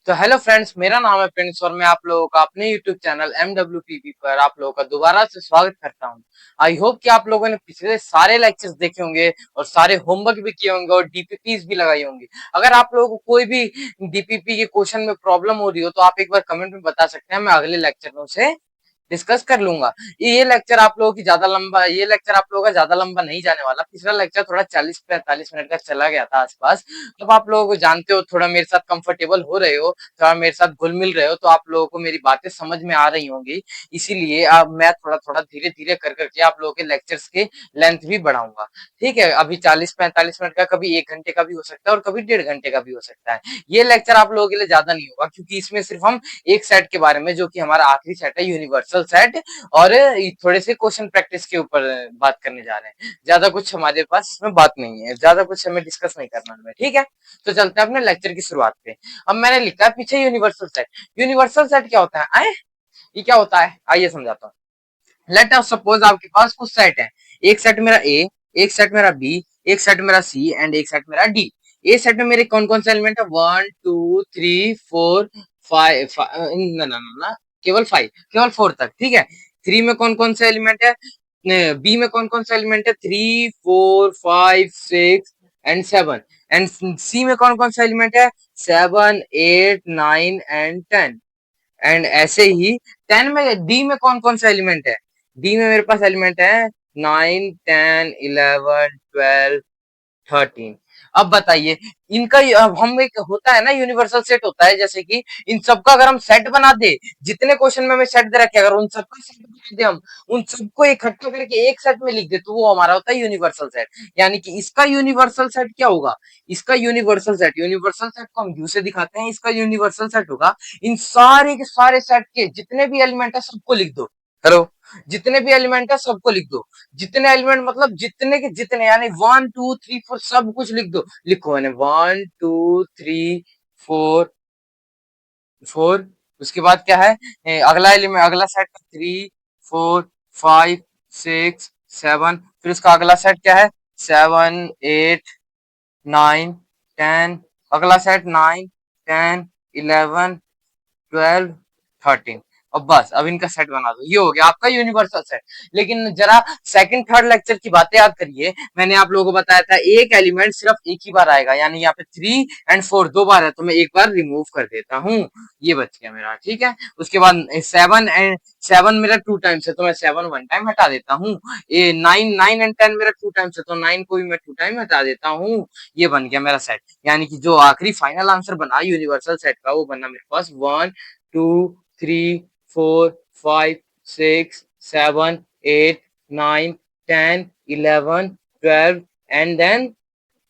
तो hello friends, मेरा नाम है प्रिंस और मैं आप लोगों का अपने यूट्यूब चैनल MWPP पर आप लोगों का दोबारा से स्वागत करता हूं। आई होप कि आप लोगों ने पिछले सारे लेक्चर्स देखे होंगे और सारे होमवर्क भी किए होंगे और डीपीपीस भी लगाई होंगी। अगर आप लोगों को कोई भी डीपीपी के क्वेश्चन में प्रॉब्लम हो रही हो तो आप एक बार कमेंट में बता सकते हैं, मैं अगले लेक्चर में उसे डिस्कस कर लूंगा। ये लेक्चर आप लोगों का ज्यादा लंबा नहीं जाने वाला। पिछला लेक्चर थोड़ा 40-45 मिनट का चला गया था आसपास। अब आप लोगों को जानते हो, थोड़ा मेरे साथ कंफर्टेबल हो रहे हो, थोड़ा मेरे साथ घुल मिल रहे हो, तो आप लोगों को मेरी बातें समझ में आ रही होंगी। इसीलिए अब मैं थोड़ा थोड़ा धीरे धीरे कर करके आप लोगों के लेक्चर्स के लेंथ भी बढ़ाऊंगा। ठीक है, अभी 40-45 मिनट का, कभी 1 घंटे का भी हो सकता है और कभी 1.5 घंटे का भी हो सकता है। ये लेक्चर आप लोगों के लिए ज्यादा नहीं होगा क्योंकि इसमें सिर्फ हम एक सेट के बारे में, जो कि हमारा आखिरी सेट है, यूनिवर्सल सेट, और थोड़े से क्वेश्चन प्रैक्टिस के ऊपर बात करने जा रहे हैं। ज्यादा कुछ हमारे पास इसमें बात नहीं है, ज्यादा कुछ हमें डिस्कस नहीं करना है, ठीक है। तो चलते हैं अपने लेक्चर की शुरुआत पे। अब मैंने लिखा है पीछे यूनिवर्सल सेट। यूनिवर्सल सेट क्या होता है आए? ये क्या होता है आइए समझाता हूँ। लेट अस सपोज आपके पास कुछ सेट है। एक सेट मेरा ए, एक सेट मेरा बी, एक सेट मेरा सी एंड एक सेट मेरा डी। ए सेट में मेरे कौन कौन से एलिमेंट है? 1 2 3 4 5। ना ना ना ना, केवल 5, केवल 4 तक, ठीक है। 3 में कौन कौन से एलिमेंट है? बी में कौन कौन से एलिमेंट है? 3 4 5 6 एंड 7। एंड सी में कौन कौन से एलिमेंट है? 7 8 9 एंड 10। एंड ऐसे ही 10 में डी में कौन कौन सा एलिमेंट है? डी में मेरे पास एलिमेंट है 9 10 11 12 13। अब बताइए, इनका अब हम एक होता है ना, यूनिवर्सल सेट होता है, जैसे कि इन सबका अगर हम सेट बना दे, जितने क्वेश्चन में हमें सेट दे रखे, अगर उन सबका सेट बना दे, हम उन सबको इकट्ठा करके एक सेट में लिख दे, तो वो हमारा होता है यूनिवर्सल सेट। यानी कि इसका यूनिवर्सल सेट क्या होगा? इसका यूनिवर्सल सेट को हम यू से दिखाते हैं। इसका यूनिवर्सल सेट होगा, इन सारे के सारे सेट के जितने भी एलिमेंट है सबको लिख दो। हेलो, जितने भी एलिमेंट है सबको लिख दो। जितने एलिमेंट मतलब जितने के जितने, यानी 1 2 3 4 सब कुछ लिख दो। लिखो मैंने 1 2 3 4 4। उसके बाद क्या है? अगला एलिमेंट, अगला सेट 3 4 5 6 7। फिर उसका अगला सेट क्या है? 7 8 9 10। अगला सेट 9 10 11 12 13। अब बस, अब इनका सेट बना दो, ये हो गया आपका यूनिवर्सल सेट। लेकिन जरा सेकंड थर्ड लेक्चर की बातें याद करिए। मैंने आप लोगों को बताया था एक एलिमेंट सिर्फ एक ही बार आएगा, यानी यहाँ पे 3 और 4 दो बार है, तो मैं एक बार रिमूव कर देता हूँ। ये बच गया मेरा, ठीक है। उसके बाद 7 मेरा 2 टाइम्स है, तो मैं 7 1 टाइम हटा देता हूँ। ये 9 9 एंड 10 मेरा 2 टाइम्स है, तो 9 को भी मैं 2 टाइम हटा देता हूँ। ये बन गया मेरा सेट। यानी कि जो आखिरी फाइनल आंसर बना यूनिवर्सल सेट का, वो बना मेरे पास 1 2 3 4 5 6 7 8 9 10 11 12 एंड देन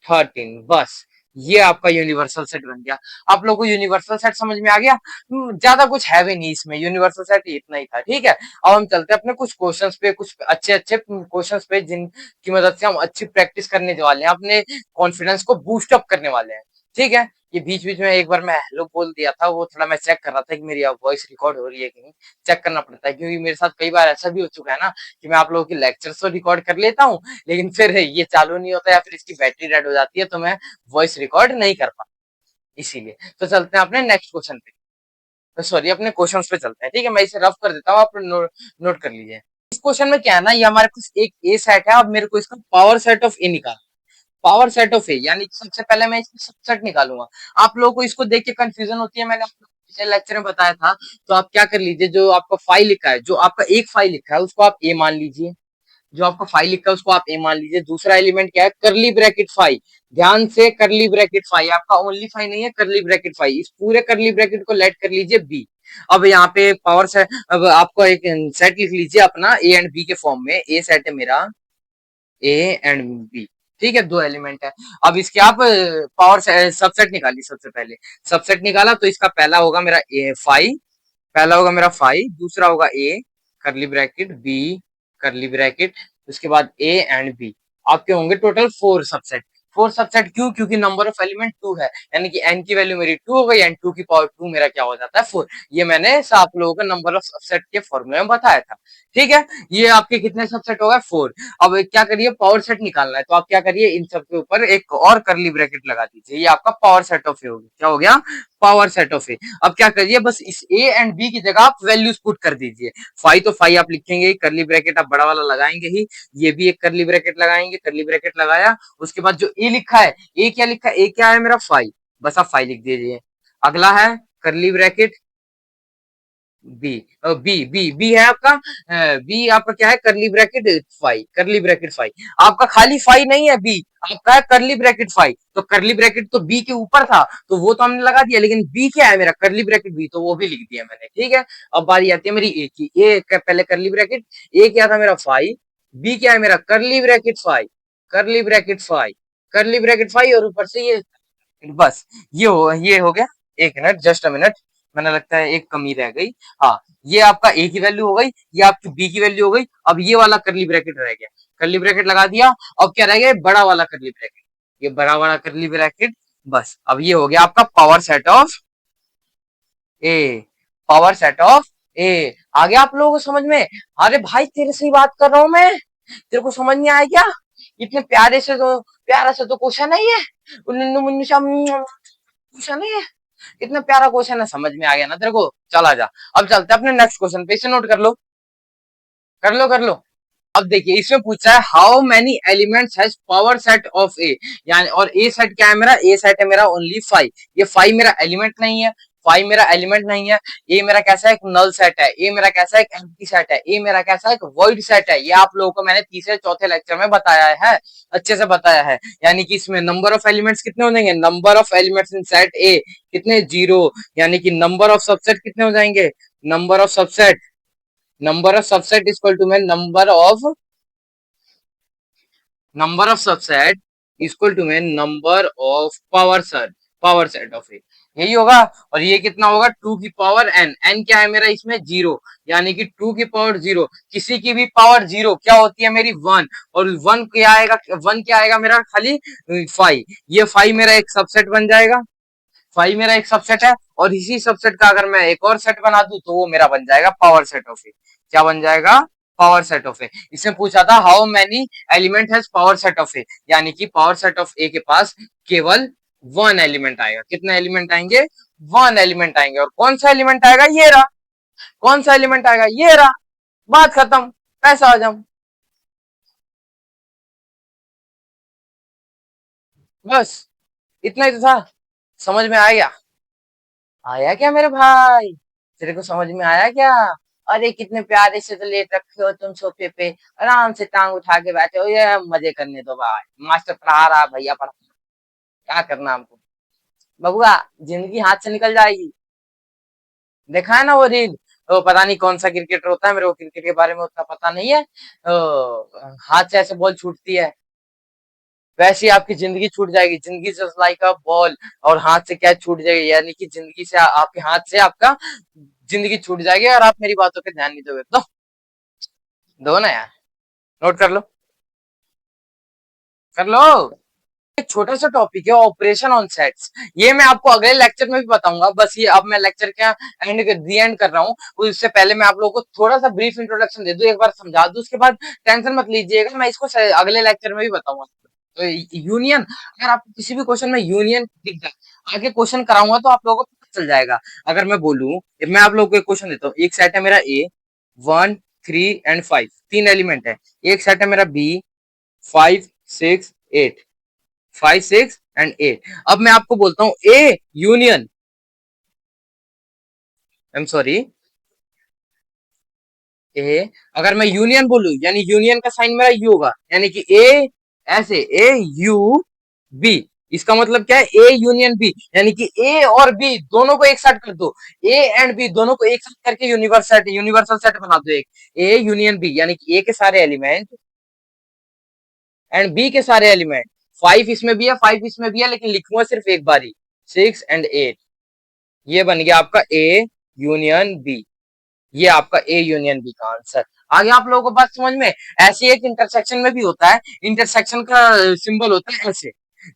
13। बस, ये आपका यूनिवर्सल सेट बन गया। आप लोगों को यूनिवर्सल सेट समझ में आ गया? ज्यादा कुछ है भी नहीं इसमें, यूनिवर्सल सेट इतना ही था, ठीक है। अब हम चलते हैं अपने कुछ क्वेश्चंस पे, कुछ अच्छे अच्छे क्वेश्चंस पे, जिनकी मदद से हम अच्छी प्रैक्टिस करने वाले हैं, अपने कॉन्फिडेंस को बूस्ट अप करने वाले हैं, ठीक है। ये बीच बीच में एक बार मैं हेलो बोल दिया था, वो थोड़ा मैं चेक कर रहा था कि मेरी वॉइस रिकॉर्ड हो रही है कि नहीं। चेक करना पड़ता है, क्योंकि मेरे साथ कई बार ऐसा भी हो चुका है ना, कि मैं आप लोगों की लेक्चर्स तो रिकॉर्ड कर लेता हूँ, लेकिन फिर ये चालू नहीं होता या फिर इसकी बैटरी डेड हो जाती है, तो मैं वॉइस रिकॉर्ड नहीं कर पाता। इसीलिए तो चलते हैं अपने नेक्स्ट क्वेश्चन पे, तो सॉरी, अपने क्वेश्चंस पे चलते हैं, ठीक है। मैं इसे रफ कर देता हूँ, आप नोट कर लीजिए। इस क्वेश्चन में क्या है ना, ये हमारे पास एक ए सेट है। अब मेरे को इसका पावर सेट ऑफ ए निकालना। पावर सेट ऑफ ए यानी कि सबसे पहले मैं इसका सबसेट निकालूंगा। आप लोगों को इसको देख के कंफ्यूजन होती है, मैंने आपको पिछले लेक्चर में बताया था। तो आप क्या कर लीजिए, जो आपका फाइव लिखा है, जो आपका एक फाइव लिखा है, उसको आप ए मान लीजिए। जो आपका फाइव लिखा है उसको आप ए मान लीजिए। दूसरा एलिमेंट क्या है? Curly bracket five. ध्यान से, करली ब्रैकेट फाइव आपका ओनली फाइव नहीं है, करली ब्रैकेट फाइव। इस पूरे करली ब्रैकेट को लेट कर लीजिए बी। अब यहाँ पे पावर सेट, अब आपको एक सेट लिख लीजिए अपना ए एंड बी के फॉर्म में। ए सेट है मेरा ए एंड बी, ठीक है, दो एलिमेंट है। अब इसके आप पावर सबसेट निकालिए। सबसे पहले सबसेट निकाला तो इसका पहला होगा मेरा ए फाइव, पहला होगा मेरा फाइव, दूसरा होगा ए करली ब्रैकेट बी करली ब्रैकेट, उसके बाद ए एंड बी। आपके होंगे टोटल 4 सबसेट। फोर सबसेट क्यों? क्योंकि नंबर ऑफ एलिमेंट टू है, यानी कि n की वैल्यू मेरी टू हो गई एंड टू की पावर टू मेरा क्या हो जाता है? फोर। ये मैंने आप लोगों को नंबर ऑफ सबसेट के फॉर्मूले में बताया था। ठीक है, ये आपके कितने सबसेट हो गए? फोर। अब क्या करिए, पावर सेट निकालना है, तो आप क्या करिए, इन सब के ऊपर एक और करली ब्रैकेट लगा दीजिए, ये आपका पावर सेट ऑफ ए हो गया। क्या हो गया? पावर सेट ऑफ ए। अब क्या करिए, बस इस ए एंड बी की जगह आप वैल्यूज पुट कर दीजिए। फाइव तो फाइव आप लिखेंगे, करली ब्रैकेट आप बड़ा वाला लगाएंगे ही, ये भी एक करली ब्रैकेट लगाएंगे, करली ब्रैकेट लगाया, उसके बाद जो ए लिखा है, ए क्या लिखा है? ए क्या है मेरा? फाइव। बस आप फाइव लिख दीजिए। अगला है curly bracket B, B B B है आपका, बी आपका क्या है? Curly bracket five, curly bracket five. आपका खाली फाइव नहीं है, बी आपका है करली ब्रैकेट फाइव। तो करली ब्रैकेट तो बी के ऊपर था, तो वो तो हमने लगा दिया, लेकिन बी क्या है मेरा? करली ब्रैकेट बी, तो वो भी लिख दिया मैंने। ठीक है, अब बारी आती है मेरी ए की। ए पहले करली ब्रैकेट, ए क्या था मेरा? फाइव। बी क्या है मेरा? करली bracket five, curly bracket five, curly bracket five, और ऊपर से ये, बस ये हो गया। एक मिनट, जस्ट अ मिनट, मैंने लगता है एक कमी रह गई। हाँ, ये आपका ए की वैल्यू हो गई, ये आपकी बी की वैल्यू हो गई। अब ये वाला करली ब्रैकेट रह गया, करली ब्रैकेट लगा दिया। अब क्या रह गया? बड़ा वाला करली ब्रैकेट, ये बड़ा वाला करली ब्रैकेट। बस अब ये हो गया आपका power set of A, power set of A. आ गया आप लोगों को समझ में? अरे भाई तेरे से ही बात कर रहा हूं मैं, तेरे को समझ नहीं आया क्या? इतने प्यारे से तो, प्यारा से तो क्वेश्चन नहीं है, उन्नू मुन्नू सा क्वेश्चन नहीं है, इतना प्यारा क्वेश्चन है, समझ में आ गया ना तेरे को? चला जा। अब चलते हैं अपने नेक्स्ट क्वेश्चन पे, इसे नोट कर लो, कर लो, कर लो। अब देखिए, इसमें पूछा है how many elements has power set of A, यानी, और ए सेट क्या है मेरा? ए सेट है मेरा ओनली फाइव। ये फाइव मेरा एलिमेंट नहीं है, फाइव मेरा एलिमेंट नहीं है। ए मेरा कैसा है? एक नल सेट है। ए मेरा कैसा है? एक एम्प्टी सेट है। ए मेरा कैसा है? एक वॉइड सेट है। ये आप लोगों को मैंने तीसरे चौथे लेक्चर में बताया है, अच्छे से बताया है। यानी कि इसमें नंबर ऑफ एलिमेंट्स कितने हो जाएंगे? Number of elements in set ए कितने? जीरो। यानी कि नंबर ऑफ सबसेट कितने हो जाएंगे? Number of subset, number of subset is equal to में number of subset equal to में number of power set, power set of A, यही होगा। और ये कितना होगा? टू की पावर एन, एन क्या है मेरा इसमें? जीरो। यानी कि टू की पावर जीरो, किसी की भी पावर जीरो क्या होती है मेरी? वन। और वन क्या आएगा? वन क्या आएगा मेरा? खाली फाइव। ये फाइव मेरा एक सबसेट बन जाएगा, फाइव मेरा एक सबसेट है, और इसी सबसेट का अगर मैं एक और सेट बना दूं तो वो मेरा बन जाएगा पावर सेट ऑफ ए। क्या बन जाएगा? Power set of A. इसमें पूछा था how many element has power set of A, यानी कि पावर सेट ऑफ ए के पास केवल वन एलिमेंट आएगा। कितने एलिमेंट आएंगे? वन एलिमेंट आएंगे। और कौन सा एलिमेंट आएगा? ये रहा। कौन सा एलिमेंट आएगा? ये रहा। बात खत्म, पैसा आ जाओ। बस इतना ही तो था, समझ में आ गया? आया क्या मेरे भाई? तेरे को समझ में आया क्या? अरे कितने प्यारे से तो लेट रखे हो तुम सोफे पे, आराम से टांग उठा के बैठे हो, ये मजे करने दो भाई, मास्टर पढ़ा रहा, भैया पढ़ा, क्या करना हमको? बबुआ, जिंदगी हाथ से निकल जाएगी। देखा है ना वो रील? वो पता नहीं कौन सा क्रिकेटर होता है, मेरे को क्रिकेट के बारे में उतना पता नहीं है। हाथ से ऐसे बॉल छूटती है, वैसे ही आपकी जिंदगी छूट जाएगी। जिंदगी जस्ट लाइक अ बॉल, और हाथ से क्या छूट जाएगी? यानी कि जिंदगी से आपके हाथ से आपका जिंदगी छूट जाएगी, और आप मेरी बातों पे ध्यान नहीं दोगे तो। दो ना यार, नोट कर लो, कर लो। एक छोटा सा टॉपिक है ऑपरेशन ऑन सेट्स, ये मैं आपको अगले लेक्चर में भी बताऊंगा। बस ये अब मैं लेक्चर के एंड कर रहा हूँ, उससे पहले मैं आप लोगों को थोड़ा सा ब्रीफ इंट्रोडक्शन दे दूं, एक बार समझा दूं, उसके बाद टेंशन मत लीजिएगा, मैं इसको अगले लेक्चर में भी बताऊंगा। तो यूनियन, अगर आपको किसी भी क्वेश्चन में यूनियन दिख जाए, आगे क्वेश्चन कराऊंगा तो आप लोगों को पता चल जाएगा। अगर मैं बोलूं, मैं आप लोगों को एक क्वेश्चन देता हूँ, एक सेट है मेरा A, one, three and five, तीन एलिमेंट है। एक सेट है मेरा B, five, six, eight, five, six and eight. अब मैं आपको बोलता हूं A union, I am sorry, A, अगर मैं यूनियन बोलूं, यानी यूनियन का साइन मेरा यू होगा, यानी कि ए, ऐसे ए यू बी, इसका मतलब क्या है? ए यूनियन बी, यानी कि ए और बी दोनों को एक साथ कर दो, ए एंड बी दोनों को एक साथ करके यूनिवर्सल सेट बना दो एक। ए यूनियन बी, यानी कि ए के सारे एलिमेंट एंड बी के सारे एलिमेंट, फाइव इसमें भी है, फाइव इसमें भी है, लेकिन लिखूंगा सिर्फ एक बारी, सिक्स एंड एट। ये बन गया आपका ए यूनियन बी, ये आपका ए यूनियन बी का आंसर। आगे आप लोगों को बात समझ में? ऐसे एक इंटरसेक्शन में भी होता है, इंटरसेक्शन का सिंबल होता है ऐसे,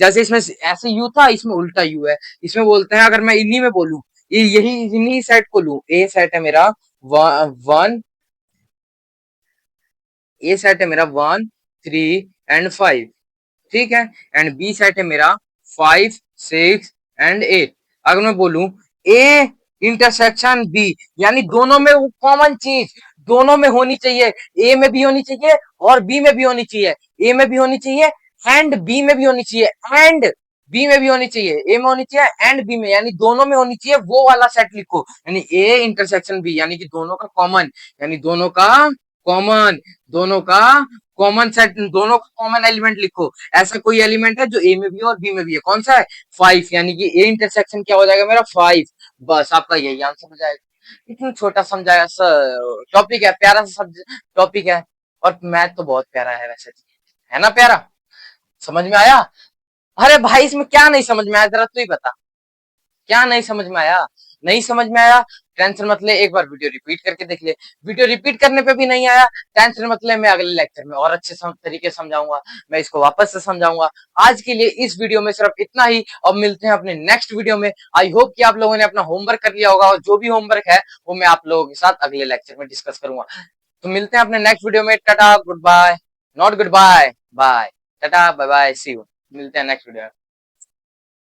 जैसे इसमें ऐसे यू था, इसमें उल्टा यू है। इसमें बोलते हैं, अगर मैं इन्हीं में बोलूं, यही इन्हीं सेट को लूं, ए सेट है मेरा वन, ए सेट है मेरा 1 3 एंड 5, ठीक है। एंड बी सेट है मेरा 5 6 एंड 8। अगर मैं बोलूं ए इंटरसेक्शन बी, यानी दोनों में वो कॉमन चीज दोनों में होनी चाहिए, ए में भी होनी चाहिए और बी में भी होनी चाहिए, ए में भी होनी चाहिए एंड बी में भी होनी चाहिए, एंड बी में भी होनी चाहिए, ए में होनी चाहिए एंड बी में, यानी दोनों में होनी चाहिए, वो वाला सेट लिखो। यानी ए इंटरसेक्शन बी, यानी कि दोनों का कॉमन, यानी कॉमन दोनों का कॉमन सेट, दोनों का कॉमन एलिमेंट लिखो। ऐसा कोई एलिमेंट है जो ए में भी है और बी में भी है, कौन सा है? 5, यानी कि ए इंटरसेक्शन क्या हो जाएगा मेरा? 5। बस आपका यही आंसर हो जाएगा। इतना छोटा समझाया सर, टॉपिक है, प्यारा सा टॉपिक है, और मैथ तो बहुत प्यारा है वैसे, है ना प्यारा? समझ में आया? अरे भाई इसमें क्या नहीं समझ में आया, जरा तू ही बता, क्या नहीं समझ में आया? नहीं समझ में आया, टेंशन मत ले, एक बार वीडियो रिपीट करके देख ले। वीडियो रिपीट करने पे भी नहीं आया, टेंशन मत ले, मैं अगले लेक्चर में और अच्छे तरीके समझाऊंगा, मैं इसको वापस से समझाऊंगा। आज के लिए इस वीडियो में सिर्फ इतना ही, और मिलते हैं अपने नेक्स्ट वीडियो में। आई होप कि आप लोगों ने अपना होमवर्क कर लिया होगा, और जो भी होमवर्क है वो मैं आप लोगों के साथ अगले लेक्चर में डिस्कस करूंगा। तो मिलते हैं अपने नेक्स्ट वीडियो में। Tata, good bye, not good bye, bye, tata, bye bye, see you. मिलते हैं नेक्स्ट वीडियो में।